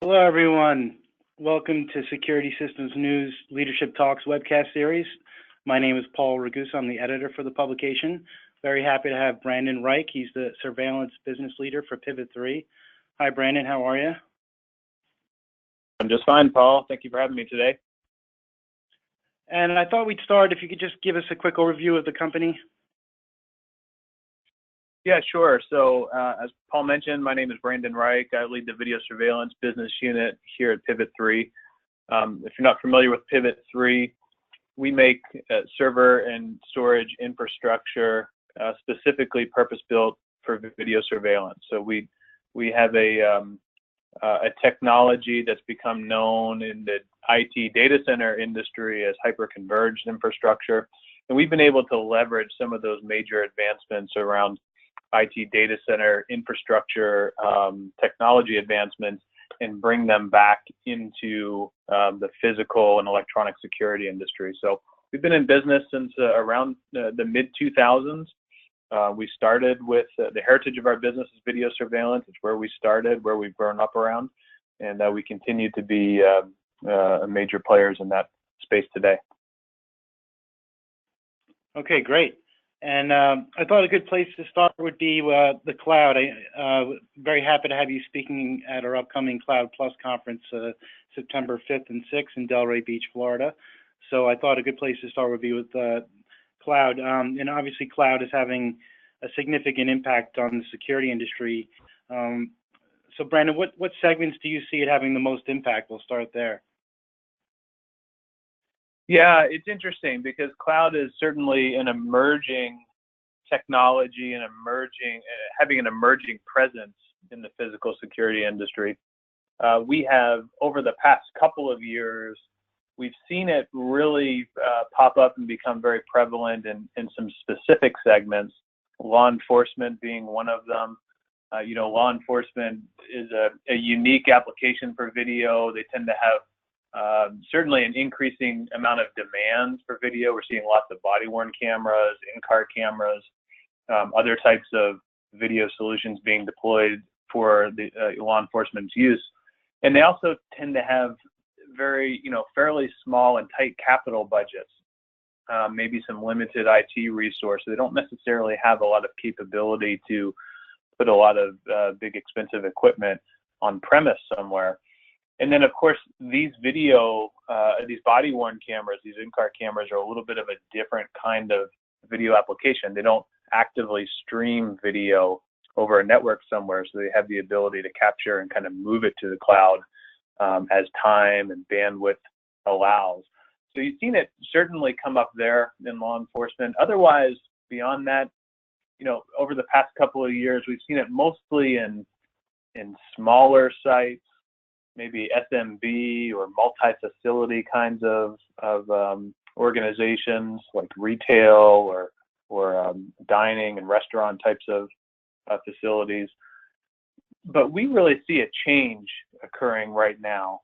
Hello, everyone. Welcome to Security Systems News Leadership Talks webcast series. My name is Paul Ragusa. I'm the editor for the publication. Very happy to have Brandon Reich. He's the surveillance business leader for Pivot3. Hi, Brandon. How are you? I'm just fine, Paul. Thank you for having me today. And I thought we'd start, if you could just give us a quick overview of the company. Yeah, sure. So as Paul mentioned, my name is Brandon Reich. I lead the video surveillance business unit here at Pivot3. If you're not familiar with Pivot3, we make server and storage infrastructure specifically purpose-built for video surveillance. So we have a technology that's become known in the IT data center industry as hyper-converged infrastructure. And we've been able to leverage some of those major advancements around IT data center infrastructure technology advancements and bring them back into the physical and electronic security industry. So we've been in business since around the mid-2000s. We started with the heritage of our business is video surveillance. It's where we started, where we've grown up around, and we continue to be major players in that space today. Okay, great. And I thought a good place to start would be the cloud. I'm very happy to have you speaking at our upcoming Cloud Plus conference, September 5th and 6th in Delray Beach, Florida. So I thought a good place to start would be with cloud. And obviously, cloud is having a significant impact on the security industry. So Brandon, what segments do you see it having the most impact? We'll start there. Yeah, it's interesting because cloud is certainly an emerging technology and having an emerging presence in the physical security industry. We have, over the past couple of years, we've seen it really pop up and become very prevalent in some specific segments, law enforcement being one of them. Law enforcement is a unique application for video. They tend to have certainly an increasing amount of demand for video. We're seeing lots of body-worn cameras, in-car cameras, other types of video solutions being deployed for the law enforcement's use. And they also tend to have very, fairly small and tight capital budgets, maybe some limited IT resources. They don't necessarily have a lot of capability to put a lot of big, expensive equipment on premise somewhere. And then, of course, these these body-worn cameras, these in-car cameras are a little bit of a different kind of video application. They don't actively stream video over a network somewhere, so they have the ability to capture and kind of move it to the cloud as time and bandwidth allows. So you've seen it certainly come up there in law enforcement. Otherwise, beyond that, over the past couple of years, we've seen it mostly in smaller sites, maybe SMB or multi-facility kinds of organizations like retail or dining and restaurant types of facilities. But we really see a change occurring right now.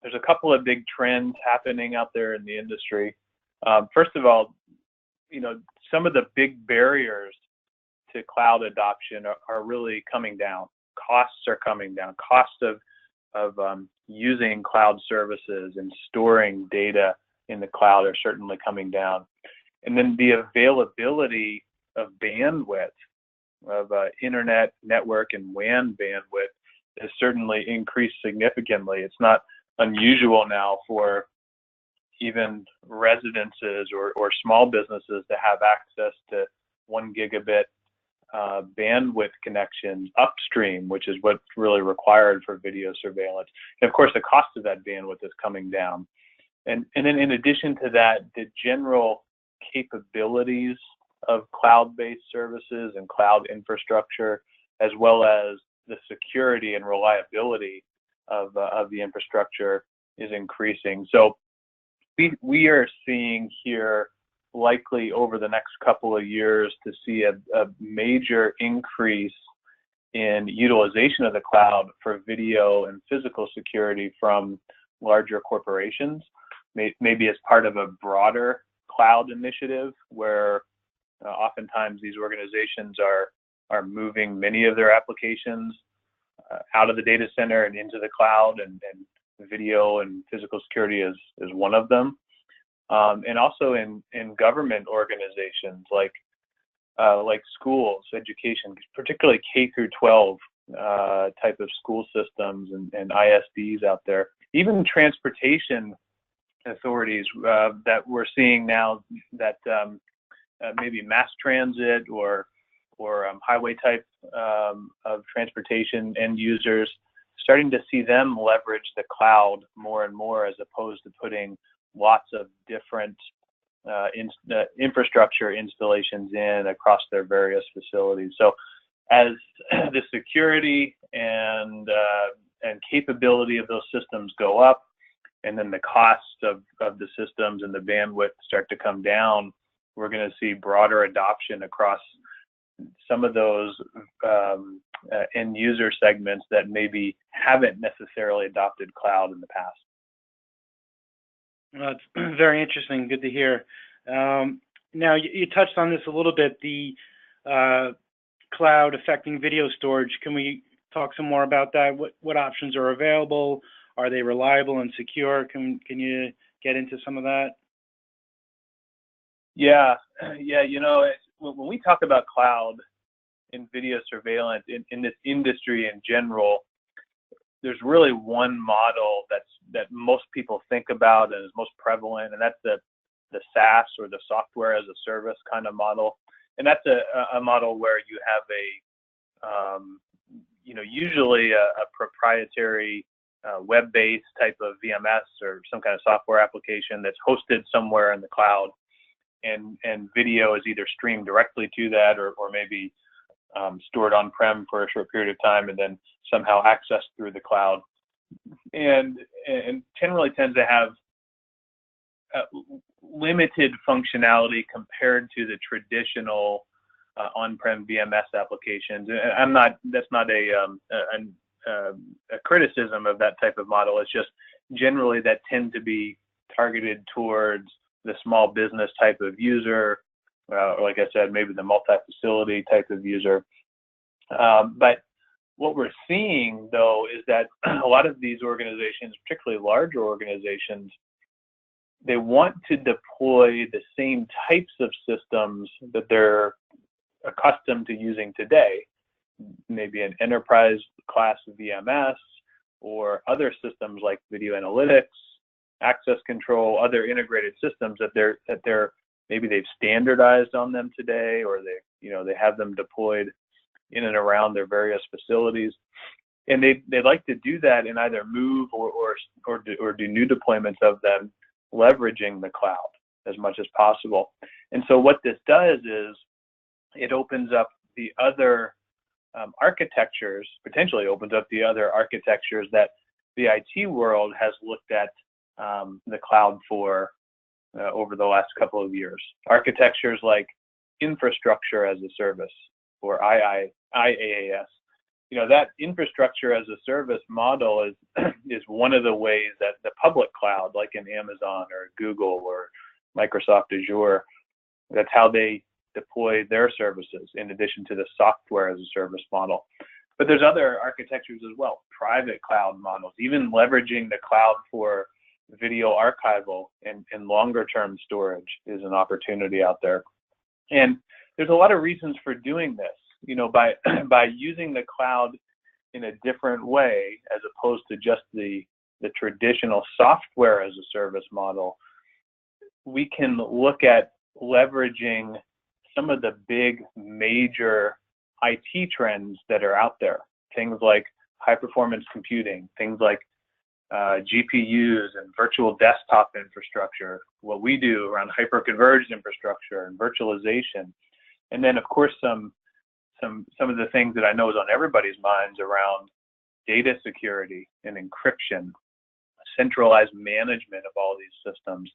There's a couple of big trends happening out there in the industry. First of all, some of the big barriers to cloud adoption are really coming down. Costs are coming down. Cost of using cloud services and storing data in the cloud are certainly coming down. And then the availability of bandwidth, of internet, network, and WAN bandwidth has certainly increased significantly. It's not unusual now for even residences or small businesses to have access to 1 gigabit bandwidth connection upstream, which is what's really required for video surveillance. And of course, the cost of that bandwidth is coming down. And then in addition to that, the general capabilities of cloud-based services and cloud infrastructure, as well as the security and reliability of the infrastructure is increasing. So we are seeing here likely over the next couple of years to see a major increase in utilization of the cloud for video and physical security from larger corporations, maybe as part of a broader cloud initiative where oftentimes these organizations are moving many of their applications out of the data center and into the cloud, and video and physical security is one of them. And also in government organizations like schools, education, particularly K through 12 type of school systems and ISDs out there. Even transportation authorities that we're seeing now that maybe mass transit or highway type of transportation end users, starting to see them leverage the cloud more and more, as opposed to putting lots of different infrastructure installations in across their various facilities. So as the security and capability of those systems go up, and then the cost of the systems and the bandwidth start to come down, we're going to see broader adoption across some of those end user segments that maybe haven't necessarily adopted cloud in the past. Well, it's very interesting. Good to hear. Now, you touched on this a little bit, the cloud affecting video storage. Can we talk some more about that? What options are available? Are they reliable and secure? Can you get into some of that? Yeah. You know, when we talk about cloud and video surveillance in this industry in general, there's really one model that most people think about and is most prevalent, and that's the SaaS, or the software as a service kind of model. And that's a model where you have usually a proprietary web-based type of VMS or some kind of software application that's hosted somewhere in the cloud, and video is either streamed directly to that or maybe stored on-prem for a short period of time and then somehow accessed through the cloud, and generally tends to have limited functionality compared to the traditional on-prem VMS applications. And that's not a criticism of that type of model. It's just generally that tend to be targeted towards the small business type of user, or like I said, maybe the multi-facility type of user. But what we're seeing, though, is that a lot of these organizations, particularly larger organizations, they want to deploy the same types of systems that they're accustomed to using today, maybe an enterprise class VMS or other systems like video analytics, access control, other integrated systems that they're maybe they've standardized on them today, or they have them deployed in and around their various facilities, and they'd like to do that and either move or do new deployments of them, leveraging the cloud as much as possible. And so what this does is it opens up the other architectures, potentially opens up the other architectures that the IT world has looked at the cloud for over the last couple of years. Architectures like infrastructure as a service, or IaaS. That infrastructure as a service model is one of the ways that the public cloud, like in Amazon or Google or Microsoft Azure, that's how they deploy their services, in addition to the software as a service model. But there's other architectures as well, private cloud models, even leveraging the cloud for video archival and longer term storage is an opportunity out there. And there's a lot of reasons for doing this. By using the cloud in a different way, as opposed to just the traditional software as a service model, we can look at leveraging some of the big major IT trends that are out there. Things like high performance computing, things like GPUs and virtual desktop infrastructure, what we do around hyperconverged infrastructure and virtualization. And then, of course, some of the things that I know is on everybody's minds around data security and encryption, centralized management of all these systems.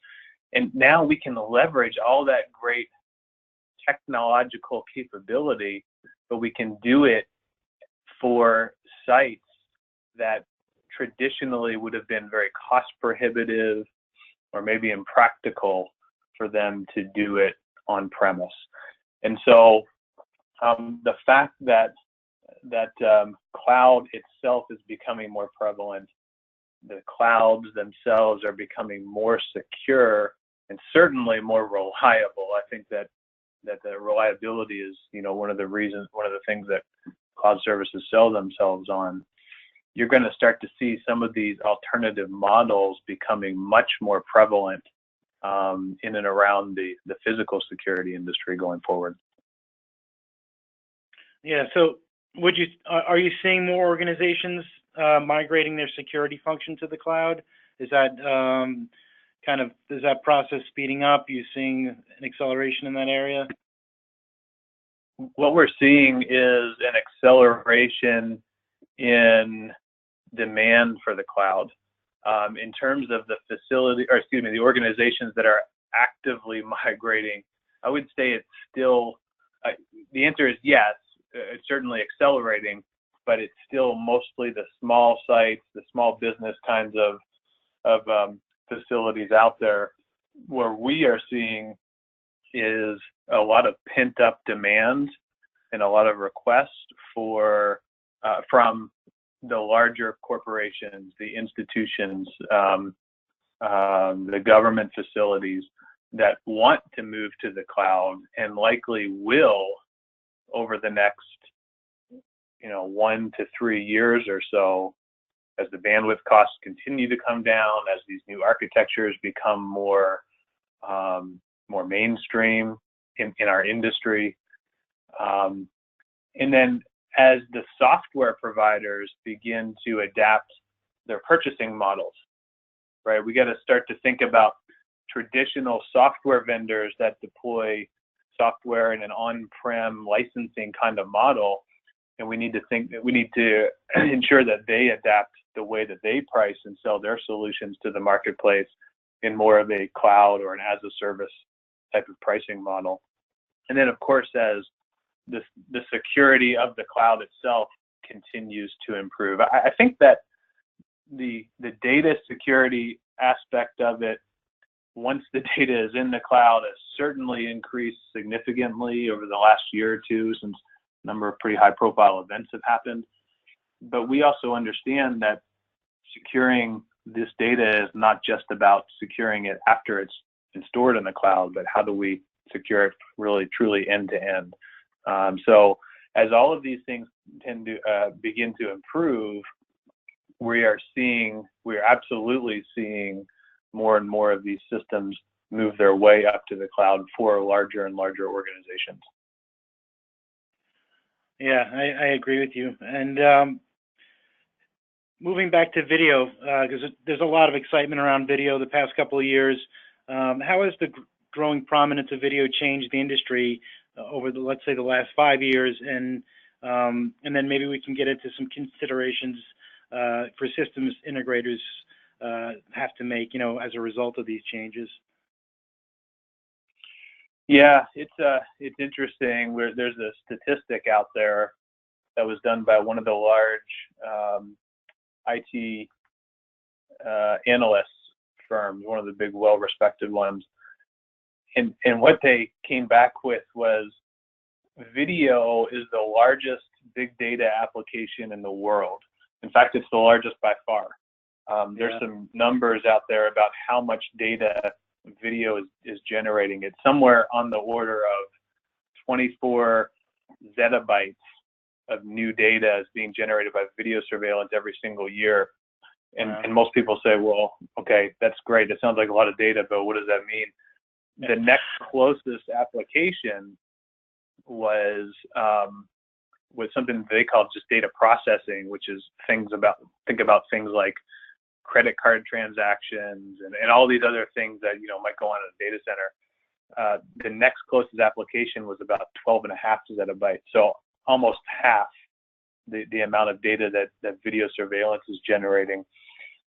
And now we can leverage all that great technological capability, but we can do it for sites that traditionally would have been very cost prohibitive or maybe impractical for them to do it on premise. And so the fact that cloud itself is becoming more prevalent. The clouds themselves are becoming more secure and certainly more reliable. I think that the reliability is, one of the things that cloud services sell themselves on. You're going to start to see some of these alternative models becoming much more prevalent in and around the physical security industry going forward. Yeah. So, are you seeing more organizations migrating their security function to the cloud? Is that is that process speeding up? Are you seeing an acceleration in that area? What we're seeing is an acceleration in demand for the cloud. In terms of the organizations that are actively migrating, I would say it's still, the answer is yes, it's certainly accelerating, but it's still mostly the small sites, the small business kinds of facilities out there. Where we are seeing is a lot of pent-up demand and a lot of requests from the larger corporations, the institutions, the government facilities that want to move to the cloud and likely will over the next 1 to 3 years or so, as the bandwidth costs continue to come down, as these new architectures become more mainstream in our industry. And then as the software providers begin to adapt their purchasing models, right? We got to start to think about traditional software vendors that deploy software in an on-prem licensing kind of model. And we need to ensure that they adapt the way that they price and sell their solutions to the marketplace in more of a cloud or an as-a-service type of pricing model. And then, of course, as the security of the cloud itself continues to improve, I think that the data security aspect of it, once the data is in the cloud, has certainly increased significantly over the last year or two, since a number of pretty high-profile events have happened. But we also understand that securing this data is not just about securing it after it's been stored in the cloud, but how do we secure it really, truly end-to-end? So as all of these things tend to begin to improve, we are absolutely seeing more and more of these systems move their way up to the cloud for larger and larger organizations. Yeah, I agree with you. And moving back to video, because there's a lot of excitement around video the past couple of years. How has the growing prominence of video changed the industry over let's say the last 5 years? And then maybe we can get into some considerations for systems integrators have to make, as a result of these changes. Yeah, it's interesting. There's a statistic out there that was done by one of the large IT analyst firms, one of the big, well-respected ones. And what they came back with was video is the largest big data application in the world. In fact, it's the largest by far. There's some numbers out there about how much data video is generating. It's somewhere on the order of 24 zettabytes of new data is being generated by video surveillance every single year. And most people say, well, okay, that's great. It sounds like a lot of data, but what does that mean? The next closest application was something they call just data processing, which is think about things like credit card transactions and all these other things that might go on in a data center. The next closest application was about 12.5 zettabytes, so almost half the amount of data that video surveillance is generating.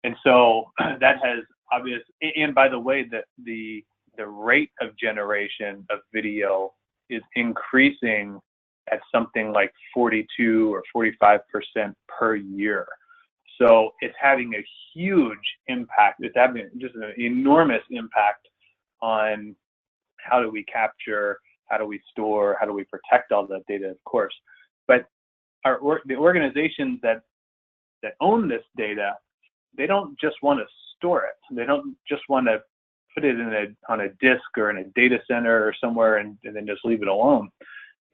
And so that has obvious. And by the way, the rate of generation of video is increasing at something like 42 or 45% per year. So it's having a huge impact. It's having just an enormous impact on how do we capture, how do we store, how do we protect all that data, of course. But the organizations that own this data, they don't just want to store it. They don't just want to put it on a disk or in a data center or somewhere and then just leave it alone.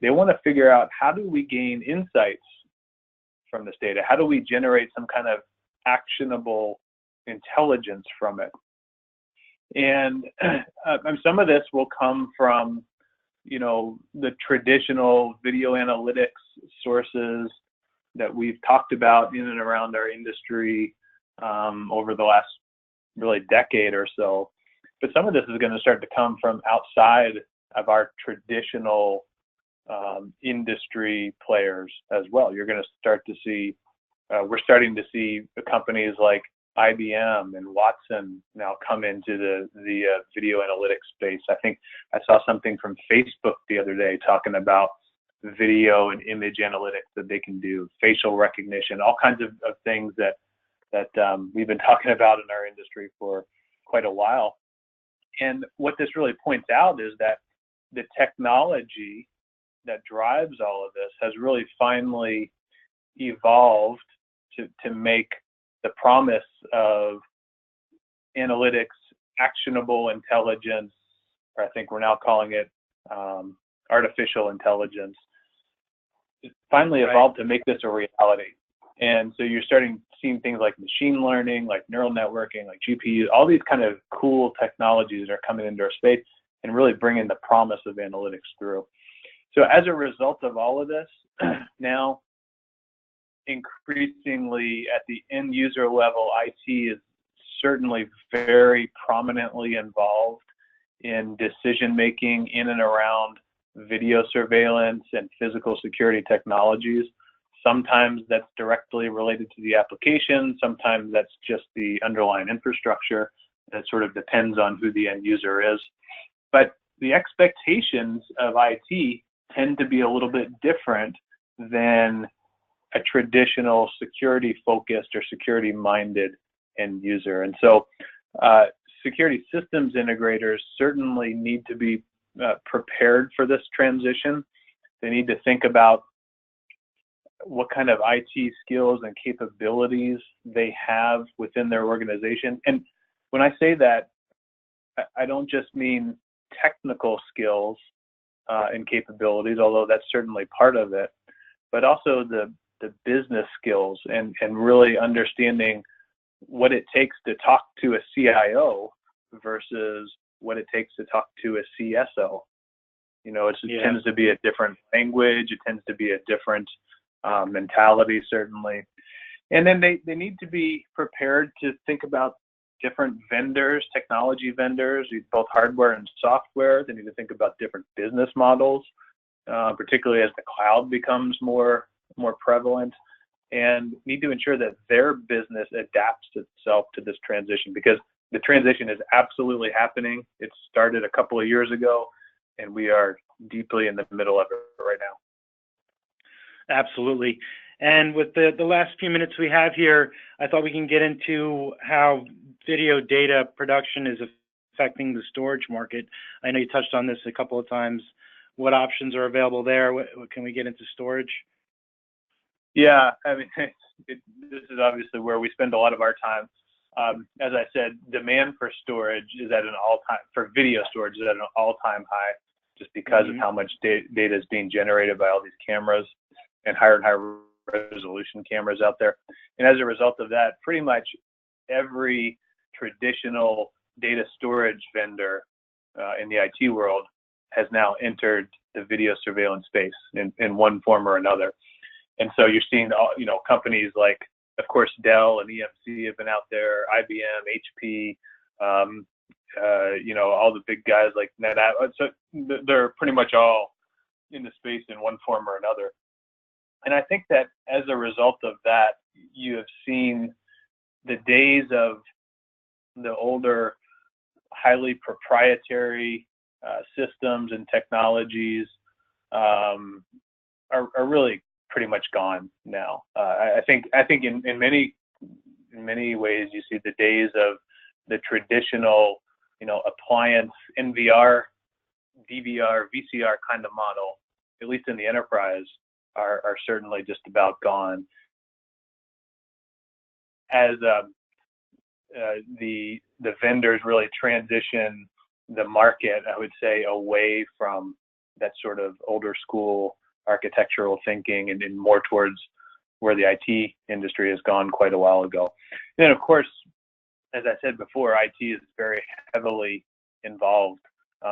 They want to figure out, how do we gain insights from this data? How do we generate some kind of actionable intelligence from it? And some of this will come from, the traditional video analytics sources that we've talked about in and around our industry over the last really decade or so. But some of this is going to start to come from outside of our traditional industry players as well. You're going to start to see, we're starting to see companies like IBM and Watson now come into the video analytics space. I think I saw something from Facebook the other day talking about video and image analytics that they can do, facial recognition, all kinds of things that we've been talking about in our industry for quite a while. And what this really points out is that the technology that drives all of this has really finally evolved to make the promise of analytics, actionable intelligence, or I think we're now calling it artificial intelligence, it finally evolved to make this a reality. And so you're starting seeing things like machine learning, like neural networking, like GPU, all these kind of cool technologies that are coming into our space and really bringing the promise of analytics through. So as a result of all of this, now increasingly at the end user level, IT is certainly very prominently involved in decision making in and around video surveillance and physical security technologies. Sometimes that's directly related to the application. Sometimes that's just the underlying infrastructure. It sort of depends on who the end user is. But the expectations of IT tend to be a little bit different than a traditional security-focused or security-minded end user. And so security systems integrators certainly need to be prepared for this transition. They need to think about what kind of IT skills and capabilities they have within their organization. And when I say that, I don't just mean technical skills and capabilities, although that's certainly part of it, but also the business skills and really understanding what it takes to talk to a CIO versus what it takes to talk to a CSO. It tends to be a different language. It tends to be a different mentality, certainly. And then they need to be prepared to think about different vendors, technology vendors, both hardware and software. They need to think about different business models, particularly as the cloud becomes more prevalent, and need to ensure that their business adapts itself to this transition, because the transition is absolutely happening. It started a couple of years ago, and we are deeply in the middle of it right now. Absolutely. And with the last few minutes we have here, I thought we can get into how video data production is affecting the storage market. I know you touched on this a couple of times. What options are available there? What can we get into storage? Yeah, I mean, this is obviously where we spend a lot of our time. As I said, demand for storage is at an all-time, for video storage is at an all-time high, just because of how much data is being generated by all these cameras and higher resolution cameras out there. And as a result of that, pretty much every traditional data storage vendor in the IT world has now entered the video surveillance space in one form or another. And so you're seeing, companies like, of course, Dell and EMC have been out there, IBM, HP, all the big guys like NetApp. So they're pretty much all in the space in one form or another. And I think that as a result of that, you have seen the days of the older, highly proprietary systems and technologies are really pretty much gone now. I think in many ways you see the days of the traditional, appliance NVR, DVR, VCR kind of model, at least in the enterprise, are certainly just about gone. As the vendors really transition the market, I would say, away from that sort of older school architectural thinking and more towards where the IT industry has gone quite a while ago. And then, of course, as I said before, IT is very heavily involved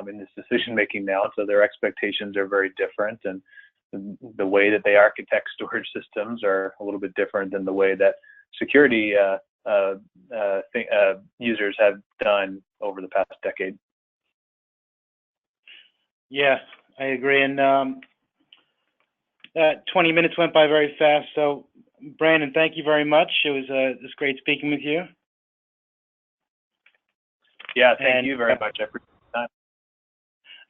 in this decision making now, so their expectations are very different, and the way that they architect storage systems are a little bit different than the way that security users have done over the past decade. Yeah, I agree. And 20 minutes went by very fast. So, Brandon, thank you very much. It was great speaking with you. Yeah, thank you very much. I appreciate that.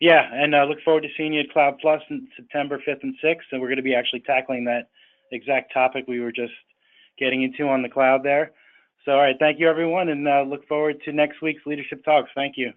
Yeah, and look forward to seeing you at Cloud Plus in September 5th and 6th. So we're going to be actually tackling that exact topic we were just getting into on the cloud there. So, all right, thank you, everyone, and look forward to next week's Leadership Talks. Thank you.